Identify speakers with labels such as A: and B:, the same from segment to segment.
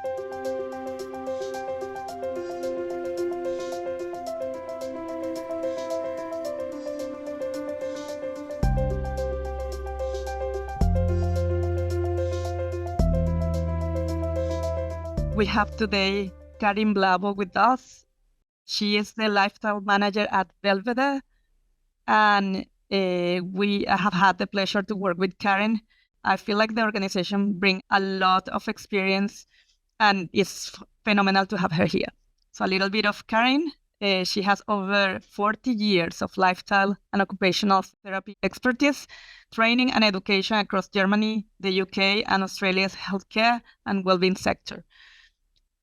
A: We have today Karin Blavo with us. She is the lifestyle manager at Belvedere, and we have had the pleasure to work with Karin. I feel like the organization brings a lot of experience, and it's phenomenal to have her here. So a little bit of Karin. She has over 40 years of lifestyle and occupational therapy expertise, training and education across Germany, the UK, and Australia's healthcare and well-being sector.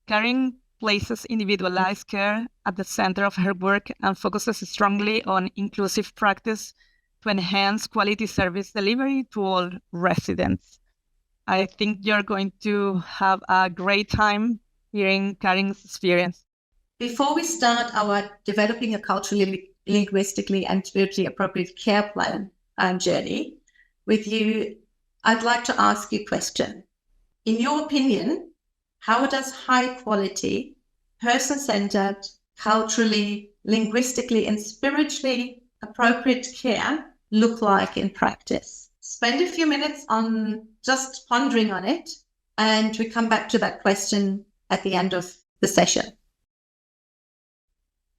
A: Karin places individualized care at the center of her work and focuses strongly on inclusive practice to enhance quality service delivery to all residents. I think you're going to have a great time hearing Karin's experience.
B: Before we start our developing a culturally, linguistically, and spiritually appropriate care plan journey with you, I'd like to ask you a question. In your opinion, how does high-quality, person-centered, culturally, linguistically, and spiritually appropriate care look like in practice? Spend a few minutes on just pondering on it, and we come back to that question at the end of the session.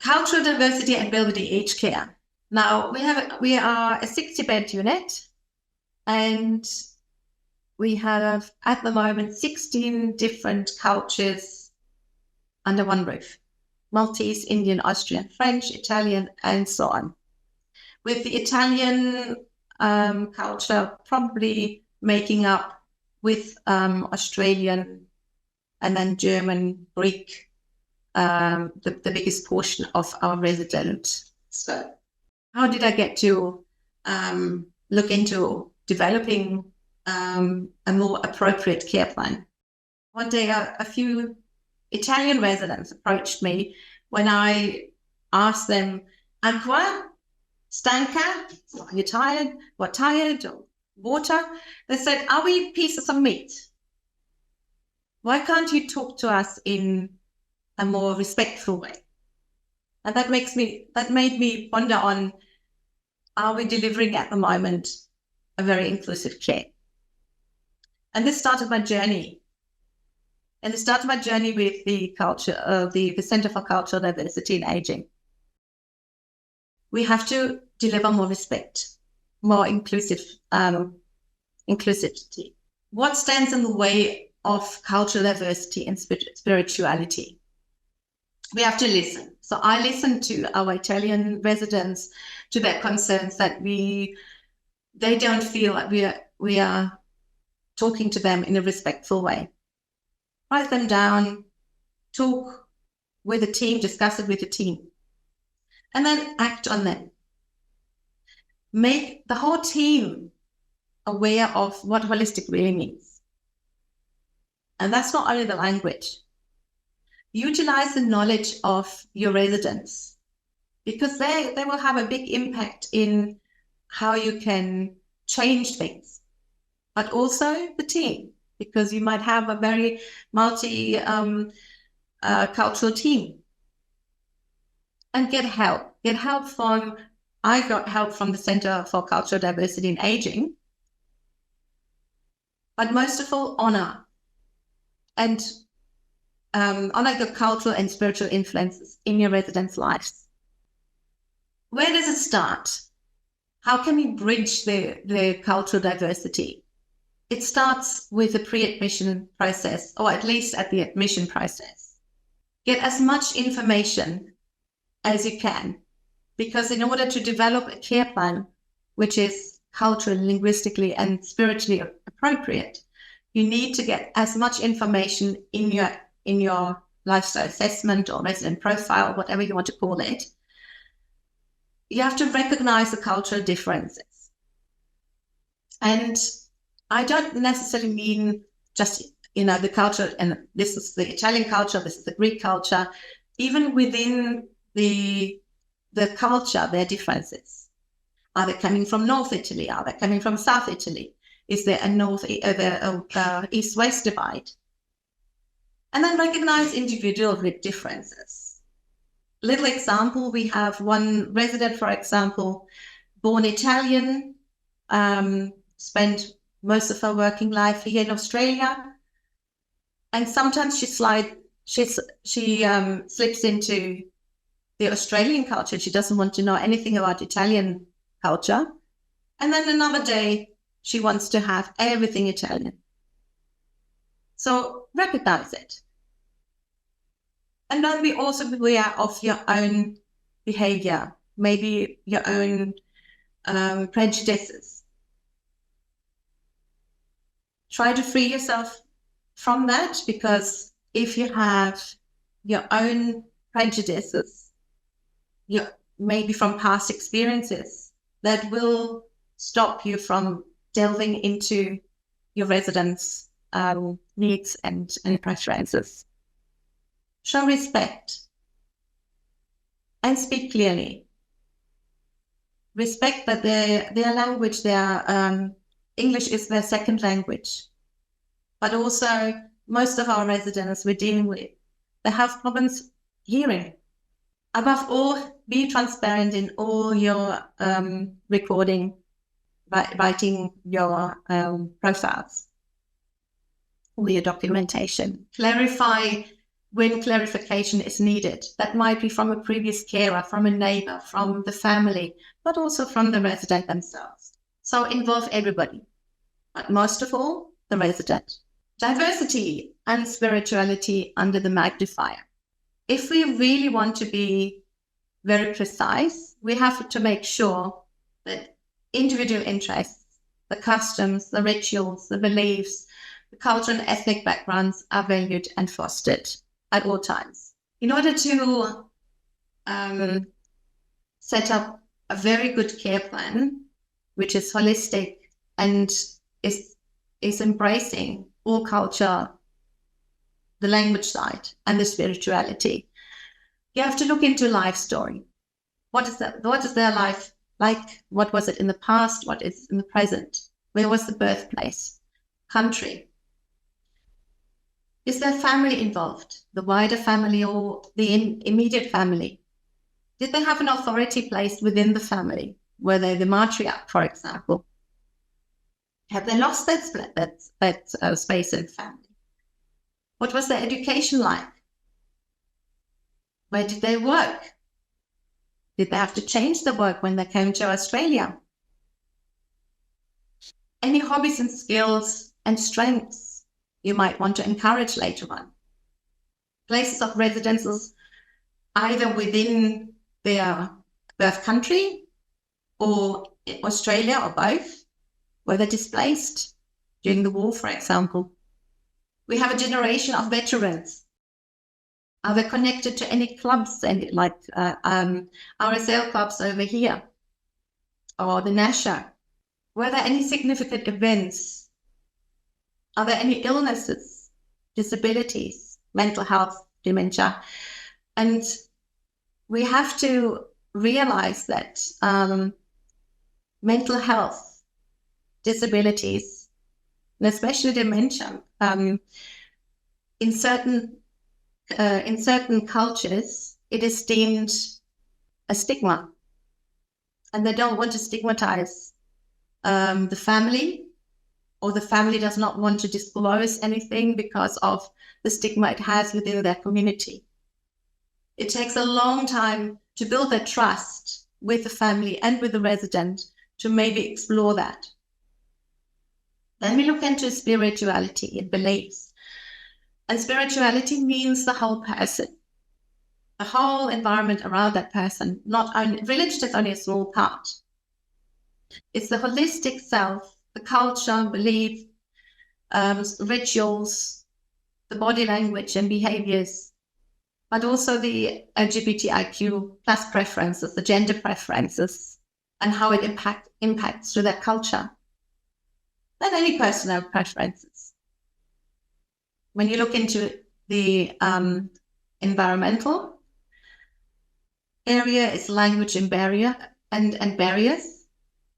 B: Cultural diversity and Belvedere Aged Care. Now, we are a 60-bed unit, and we have, at the moment, 16 different cultures under one roof. Maltese, Indian, Austrian, French, Italian, and so on. With the Italian culture probably making up with Australian and then German, Greek, the biggest portion of our residents. So how did I get to look into developing a more appropriate care plan? One day, a few Italian residents approached me when I asked them, "Acqua? Stanca? Are you tired? What tired? Or water?" They said, "Are we pieces of meat? Why can't you talk to us in a more respectful way?" And that made me ponder on, are we delivering at the moment a very inclusive care? And this started my journey. And it started my journey with the culture, the Center for Cultural Diversity in Aging. We have to deliver more respect, more inclusivity. What stands in the way of cultural diversity and spirituality? We have to listen. So I listen to our Italian residents, to their concerns that they don't feel like we are talking to them in a respectful way. Write them down, talk with the team, discuss it with the team, and then act on them. Make the whole team aware of what holistic really means. And that's not only the language. Utilize the knowledge of your residents, because they will have a big impact in how you can change things, but also the team, because you might have a very multi-cultural team. And get help. I got help from the Center for Cultural Diversity in Aging, but most of all, honor the cultural and spiritual influences in your residents' lives. Where does it start? How can we bridge the cultural diversity? It starts with the pre-admission process, or at least at the admission process. Get as much information as you can, because in order to develop a care plan which is culturally, linguistically, and spiritually appropriate, you need to get as much information in your lifestyle assessment or resident profile, whatever you want to call it. You have to recognize the cultural differences. And I don't necessarily mean just, the culture, and this is the Italian culture, this is the Greek culture. Even within the culture, there are differences. Are they coming from North Italy? Are they coming from South Italy? Is there a east-west divide? And then recognize individual differences. Little example, we have one resident, for example, born Italian, spent most of her working life here in Australia. And sometimes she slips into the Australian culture. She doesn't want to know anything about Italian culture. And then another day, she wants to have everything Italian. So recognize it. And then be also aware of your own behavior, maybe your own prejudices. Try to free yourself from that, because if you have your own prejudices, maybe from past experiences, that will stop you from delving into your residents' needs and preferences. Show respect and speak clearly. Respect that their language, their English is their second language. But also, most of our residents we're dealing with, they have problems hearing. Above all, be transparent in all your recording, writing your profiles or your documentation. Clarify when clarification is needed. That might be from a previous carer, from a neighbor, from the family, but also from the resident themselves. So involve everybody, but most of all, the resident. Diversity and spirituality under the magnifier. If we really want to be very precise, we have to make sure that individual interests, the customs, the rituals, the beliefs, the cultural and ethnic backgrounds are valued and fostered at all times. In order to set up a very good care plan, which is holistic and is embracing all culture, the language side, and the spirituality, you have to look into life story. What is their life like? What was it in the past? What is in the present? Where was the birthplace? Country? Is there family involved? The wider family or the immediate family? Did they have an authority placed within the family? Were they the matriarch, for example? Have they lost that space in the family? What was their education like? Where did they work? Did they have to change the work when they came to Australia? Any hobbies and skills and strengths you might want to encourage later on. Places of residences either within their birth country or in Australia or both. Were they displaced during the war, for example? We have a generation of veterans. Are they connected to any clubs, like RSL clubs over here, or the Nasha? Were there any significant events? Are there any illnesses, disabilities, mental health, dementia? And we have to realize that mental health, disabilities, and especially dementia, in certain cultures, it is deemed a stigma, and they don't want to stigmatize the family, or the family does not want to disclose anything because of the stigma it has within their community. It takes a long time to build that trust with the family and with the resident to maybe explore that. Then we look into spirituality and beliefs. And spirituality means the whole person, the whole environment around that person. Not only religion is only a small part. It's the holistic self, the culture, belief, rituals, the body language and behaviors, but also the LGBTIQ plus preferences, the gender preferences, and how it impacts through that culture. And any personal preferences. When you look into the environmental area, it's language and barriers,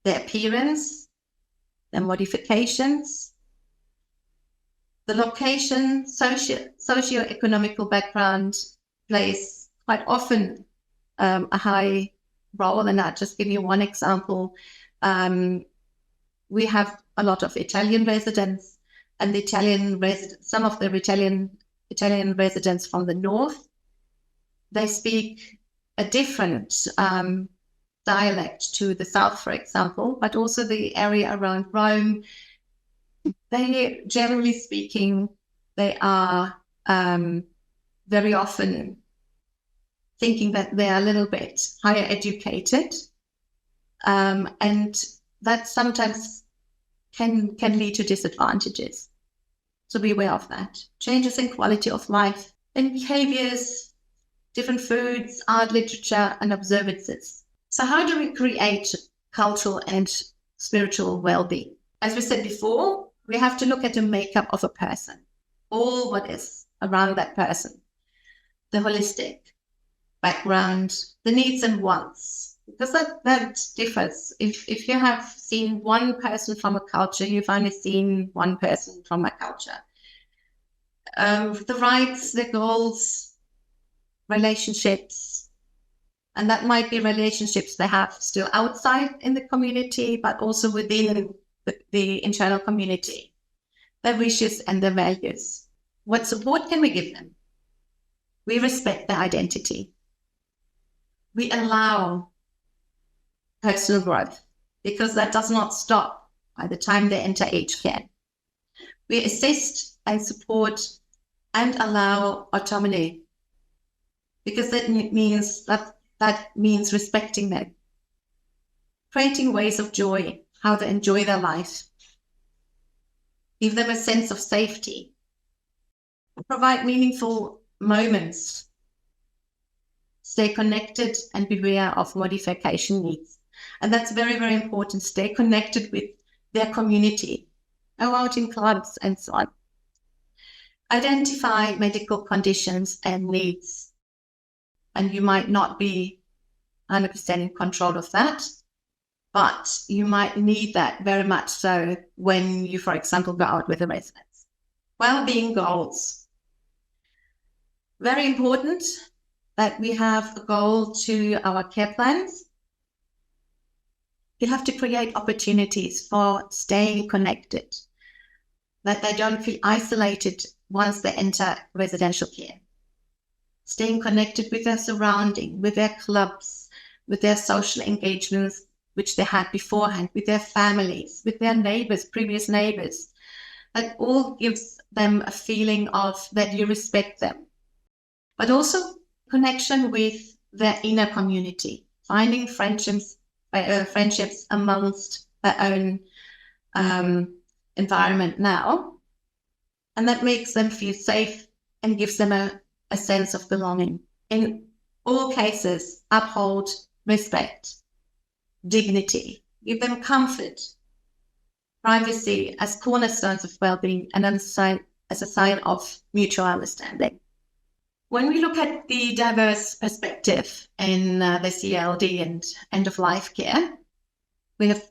B: their appearance, their modifications, The location, socio-economical background plays quite often a high role. And I'll just give you one example. We have a lot of Italian residents, and some of the Italian residents from the north, they speak a different dialect to the south, for example, but also the area around Rome. They, generally speaking, they are very often thinking that they are a little bit higher educated, and that sometimes can lead to disadvantages. So be aware of that. Changes in quality of life and behaviors, different foods, art, literature, and observances. So how do we create cultural and spiritual well-being? As we said before, we have to look at the makeup of a person, all what is around that person, the holistic background, the needs and wants, because that differs. If you have seen one person from a culture, you've only seen one person from a culture. The rights, the goals, relationships, and that might be relationships they have still outside in the community, but also within the internal community, their wishes and their values. What support can we give them? We respect their identity. We allow personal growth, because that does not stop by the time they enter aged care. We assist and support and allow autonomy, because that means respecting them, creating ways of joy, how they enjoy their life, give them a sense of safety, provide meaningful moments, stay connected and beware of modification needs. And that's very, very important. Stay connected with their community, go out in clubs and so on. Identify medical conditions and needs. And you might not be 100% in control of that, but you might need that very much so when you, for example, go out with the residents. Well-being goals. Very important that we have a goal to our care plans. You have to create opportunities for staying connected, that they don't feel isolated once they enter residential care. Staying connected with their surrounding, with their clubs, with their social engagements, which they had beforehand, with their families, with their neighbors, previous neighbors. That all gives them a feeling of that you respect them. But also connection with their inner community, finding friendships amongst their own environment now. And that makes them feel safe and gives them a sense of belonging. In all cases, uphold respect, dignity, give them comfort, privacy as cornerstones of well-being, and as a sign of mutual understanding. When we look at the diverse perspective in the CLD and end-of-life care, we have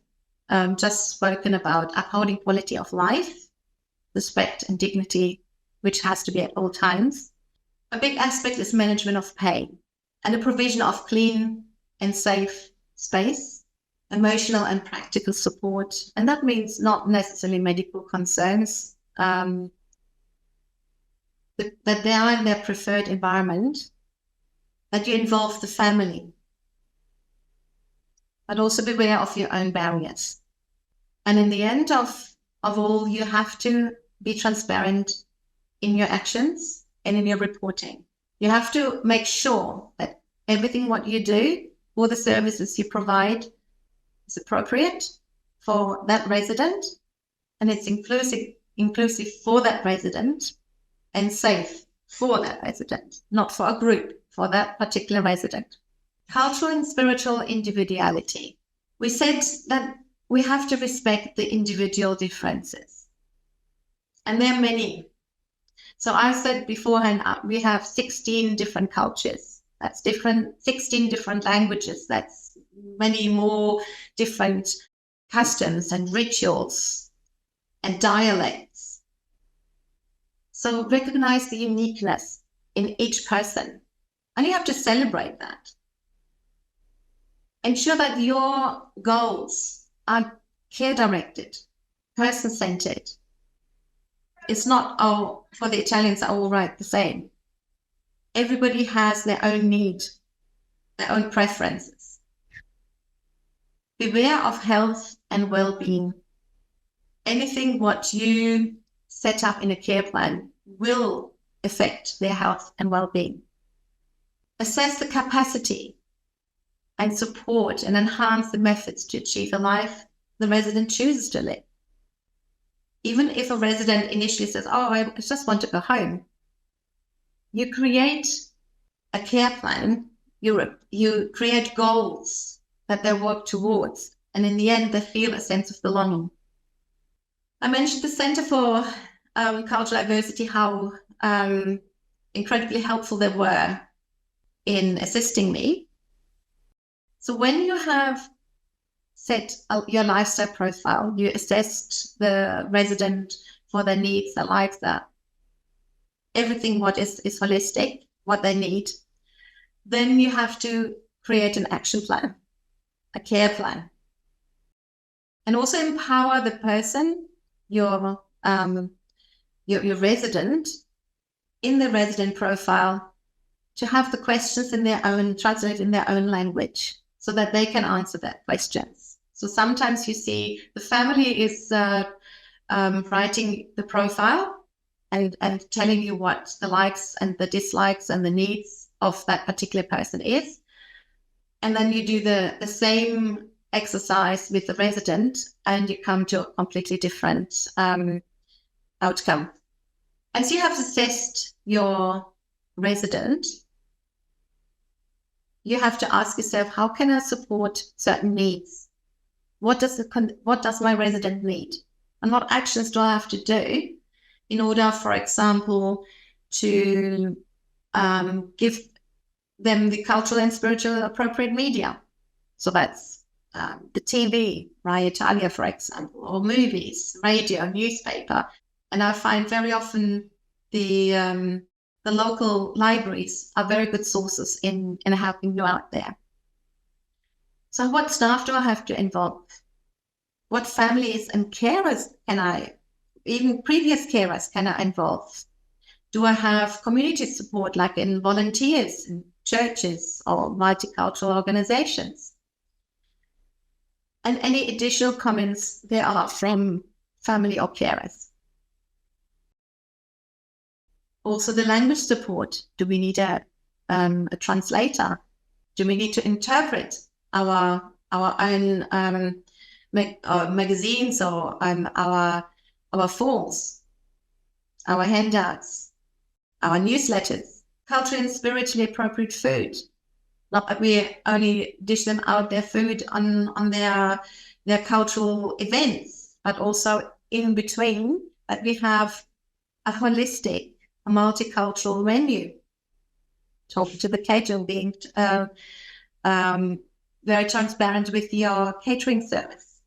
B: just spoken about upholding quality of life, respect and dignity, which has to be at all times. A big aspect is management of pain and the provision of clean and safe space, emotional and practical support. And that means not necessarily medical concerns, that they are in their preferred environment, that you involve the family, but also beware of your own barriers. And in the end of all, you have to be transparent in your actions and in your reporting. You have to make sure that everything what you do or the services you provide is appropriate for that resident, and it's inclusive for that resident, and safe for that resident, not for a group, for that particular resident. Cultural and spiritual individuality. We said that we have to respect the individual differences. And there are many. So I said beforehand, we have 16 different cultures. That's 16 different languages. That's many more different customs and rituals and dialects. So recognize the uniqueness in each person, and you have to celebrate that. Ensure that your goals are care-directed, person-centered. It's not, oh, for the Italians are all right the same. Everybody has their own need, their own preferences. Beware of health and well-being. Anything what you set up in a care plan will affect their health and well-being. Assess the capacity and support and enhance the methods to achieve a life the resident chooses to live. Even if a resident initially says, oh, I just want to go home, you create a care plan, you create goals that they work towards, and in the end, they feel a sense of belonging. I mentioned the Center for Cultural Diversity, how incredibly helpful they were in assisting me. So when you have set your lifestyle profile, you assessed the resident for their needs, their likes, everything what is holistic, what they need, then you have to create an action plan, a care plan, and also empower the person, your resident, in the resident profile, to have the questions in their own, translate in their own language, so that they can answer that questions. So sometimes you see the family is writing the profile and telling you what the likes and the dislikes and the needs of that particular person is. And then you do the same exercise with the resident, and you come to a completely different outcome. As you have assessed your resident, you have to ask yourself, how can I support certain needs? What does my resident need? And what actions do I have to do in order, for example, to give them the cultural and spiritual appropriate media? So that's the TV, Rai Italia, for example, or movies, radio, newspaper. And I find very often the local libraries are very good sources in helping you out there. So what staff do I have to involve? What families and carers even previous carers can I involve? Do I have community support, like in volunteers, in churches or multicultural organizations? And any additional comments there are from family or carers. Also the language support. Do we need a translator? Do we need to interpret our own magazines or our forms, our handouts, our newsletters, culturally and spiritually appropriate food? Not that we only dish them out their food on their cultural events, but also in between, that we have a holistic, a multicultural menu. Talking to the caterer, being very transparent with your catering service,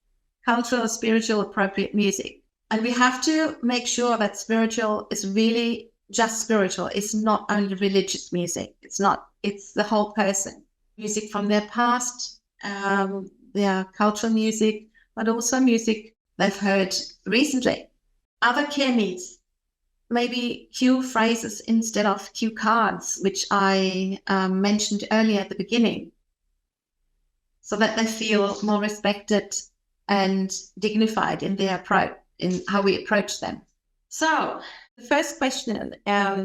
B: cultural, spiritual, appropriate music. And we have to make sure that spiritual is really just spiritual. It's not only religious music. It's the whole person. Music from their past, their cultural music, but also music they've heard recently. Other care needs, maybe cue phrases instead of cue cards, which I mentioned earlier at the beginning, so that they feel more respected and dignified in their approach, in how we approach them. So the first question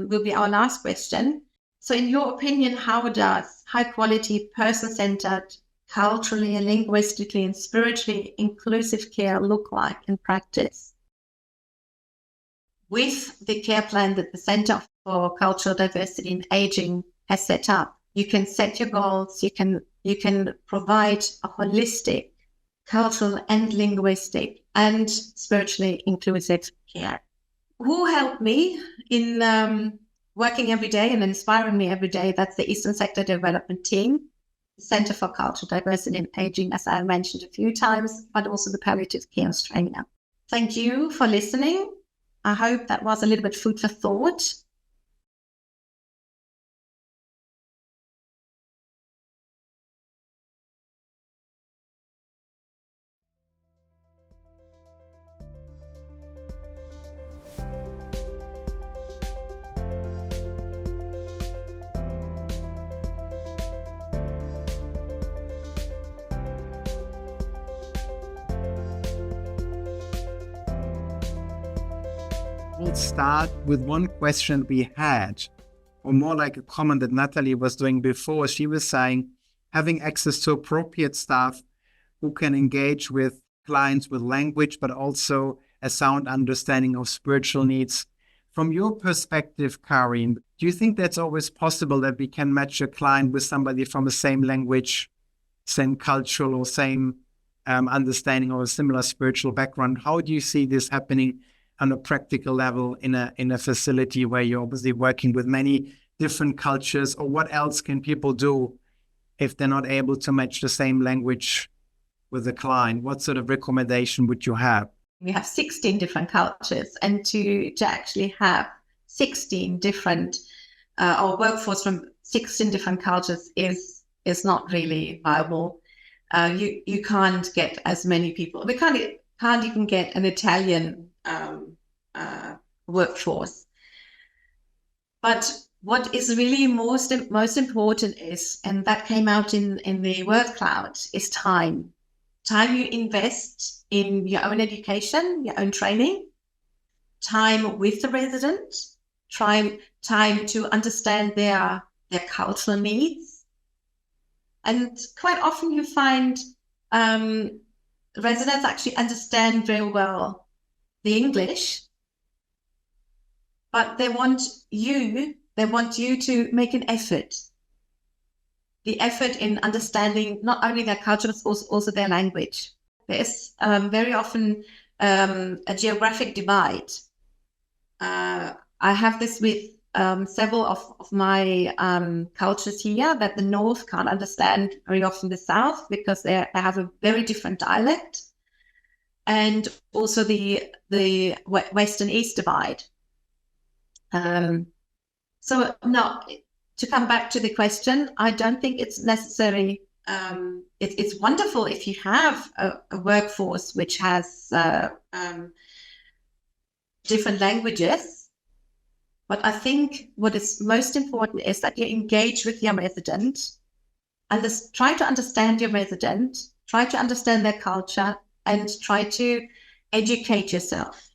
B: will be our last question. So in your opinion, how does high quality, person-centered, culturally and linguistically and spiritually inclusive care look like in practice? With the care plan that the Center for Cultural Diversity and Aging has set up, you can set your goals, you can provide a holistic, cultural and linguistic and spiritually inclusive care. Who helped me in working every day and inspiring me every day? That's the Eastern Sector Development Team, the Center for Cultural Diversity and Aging, as I mentioned a few times, but also the Palliative Care Australia. Thank you for listening. I hope that was a little bit food for thought.
C: We'll start with one question we had, or more like a comment that Natalie was doing before. She was saying having access to appropriate staff who can engage with clients with language, but also a sound understanding of spiritual needs. From your perspective, Karin, do you think that's always possible that we can match a client with somebody from the same language, same cultural or same understanding or a similar spiritual background? How do you see this happening on a practical level in a facility where you're obviously working with many different cultures? Or what else can people do if they're not able to match the same language with the client? What sort of recommendation would you have?
B: We have 16 different cultures, and to actually have 16 different or workforce from 16 different cultures is not really viable. You can't get as many people. We can't even get an Italian workforce. But what is really most important is, and that came out in the word cloud, is time. Time you invest in your own education, your own training, time with the resident, time to understand their cultural needs. And quite often you find residents actually understand very well the English, but they want you to make an effort. The effort in understanding not only their culture, but also their language. There's very often a geographic divide. I have this with several of my cultures here, that the North can't understand very often the South because they have a very different dialect. And also the West and East divide. So no, to come back to the question, I don't think it's necessary. It's wonderful if you have a workforce which has different languages. But I think what is most important is that you engage with your resident, and try to understand your resident, try to understand their culture, and try to educate yourself.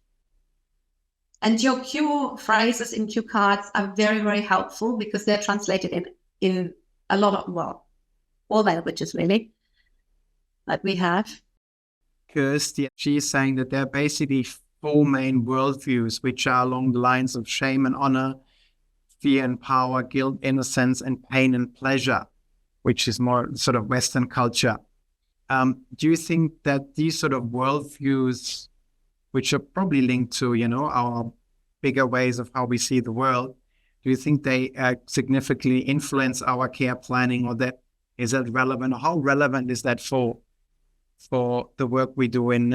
B: And your cue phrases in cue cards are very, very helpful because they're translated in a lot of, well, all languages really that we have.
C: Kirsty, she's saying that there are basically four main worldviews, which are along the lines of shame and honor, fear and power, guilt, innocence, and pain and pleasure, which is more sort of Western culture. Do you think that these sort of worldviews, which are probably linked to, our bigger ways of how we see the world, do you think they significantly influence our care planning, or is that relevant? Or how relevant is that for the work we do in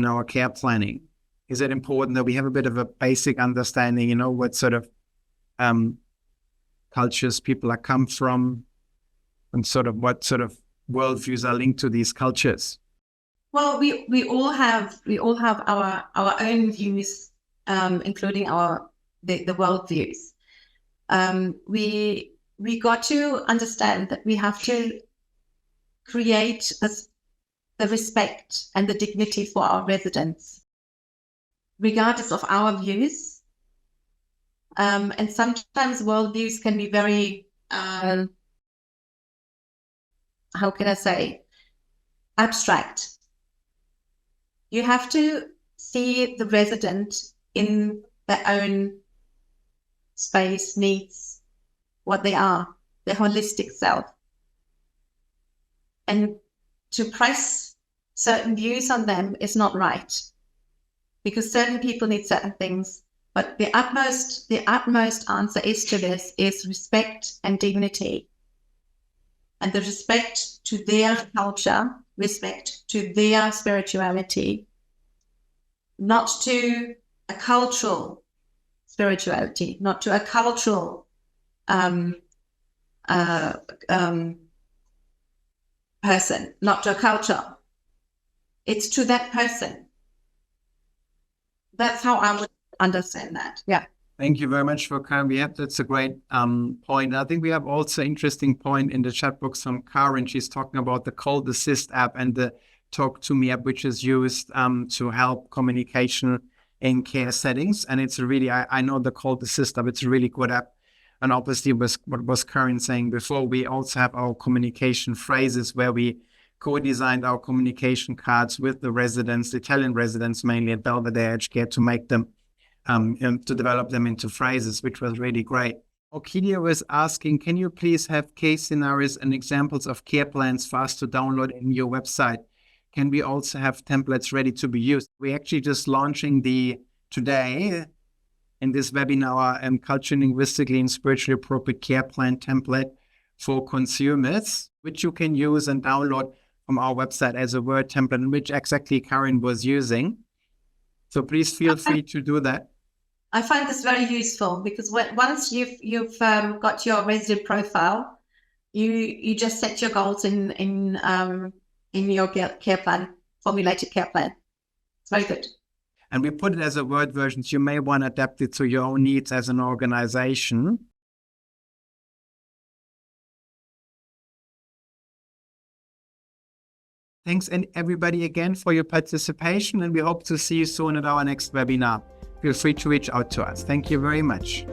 C: our care planning? Is it important that we have a bit of a basic understanding, what sort of cultures people are come from, and sort of what sort of worldviews are linked to these cultures?
B: Well, we all have our own views, including the worldviews. We got to understand that we have to create the respect and the dignity for our residents, regardless of our views. And sometimes worldviews can be very, how can I say, abstract. You have to see the resident in their own space, needs, what they are, their holistic self. And to press certain views on them is not right, because certain people need certain things. But the utmost answer to this is respect and dignity. And the respect to their culture, respect to their spirituality, not to a cultural spirituality, not to a cultural person, not to a culture. It's to that person. That's how I would understand that. Yeah.
C: Thank you very much for Karin. That's a great point. I think we have also an interesting point in the chat box from Karin. She's talking about the Cold Assist app and the Talk to Me app, which is used to help communication in care settings. And it's really, I know the Cold Assist app, it's a really good app. And obviously, what was Karin saying before, we also have our communication phrases where we co-designed our communication cards with the residents, the Italian residents mainly at Belvedere Aged Care, to make them and to develop them into phrases, which was really great. Orchidia was asking, can you please have case scenarios and examples of care plans for us to download in your website? Can we also have templates ready to be used? We're actually just launching today in this webinar, Culture Linguistically and Spiritually Appropriate Care Plan template for consumers, which you can use and download from our website as a Word template, which exactly Karin was using. So please feel free to do that.
B: I find this very useful because once you've got your resident profile, you just set your goals in your care plan, formulated care plan. It's very good.
C: And we put it as a Word version, so you may want to adapt it to your own needs as an organization. Thanks everybody again for your participation, and we hope to see you soon at our next webinar. Feel free to reach out to us. Thank you very much.